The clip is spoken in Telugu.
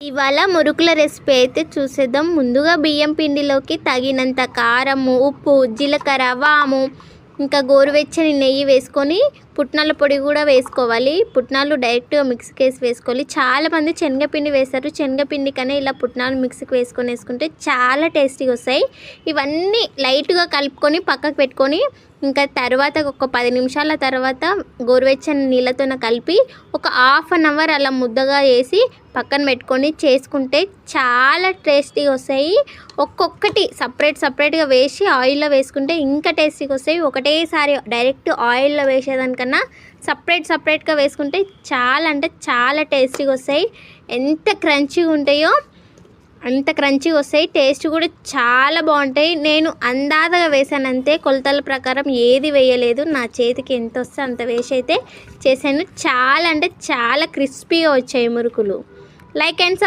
ఇవాళ మురుకుల రెసిపీ అయితే చూసేద్దాం. ముందుగా బియ్యం పిండిలోకి తగినంత కారము, ఉప్పు, జీలకర్ర, వాము, ఇంకా గోరువెచ్చని నెయ్యి వేసుకొని పుట్నాల పొడి కూడా వేసుకోవాలి. పుట్నాలు డైరెక్ట్గా మిక్సీకి వేసుకోవాలి. చాలామంది శనగపిండి వేస్తారు. శనగపిండి కన్నా ఇలా పుట్నాలు మిక్సీకి వేసుకుంటే చాలా టేస్టీగా వస్తాయి. ఇవన్నీ లైట్గా కలుపుకొని పక్కకు పెట్టుకొని ఇంకా తర్వాత ఒక 10 నిమిషాల తర్వాత గోరువెచ్చని నీళ్ళతో కలిపి ఒక హాఫ్ అన్ అవర్ అలా ముద్దగా వేసి పక్కన పెట్టుకొని చేసుకుంటే చాలా టేస్టీగా వస్తాయి. ఒక్కొక్కటి సపరేట్గా వేసి ఆయిల్లో వేసుకుంటే ఇంకా టేస్టీగా వస్తాయి. ఒకటేసారి డైరెక్ట్ ఆయిల్లో వేసేదానికన్నా సపరేట్గా వేసుకుంటే చాలా అంటే చాలా టేస్టీగా వస్తాయి. ఎంత క్రంచీగా ఉంటాయో అంత క్రంచీగా వస్తాయి. టేస్ట్ కూడా చాలా బాగుంటాయి. నేను అందాజగా వేసాను అంతే, కొలతల ప్రకారం ఏది వేయలేదు. నా చేతికి ఎంత వస్తే అంత వేసి అయితే చేశాను. చాలా అంటే చాలా క్రిస్పీగా వచ్చాయి మురుకులు. Like and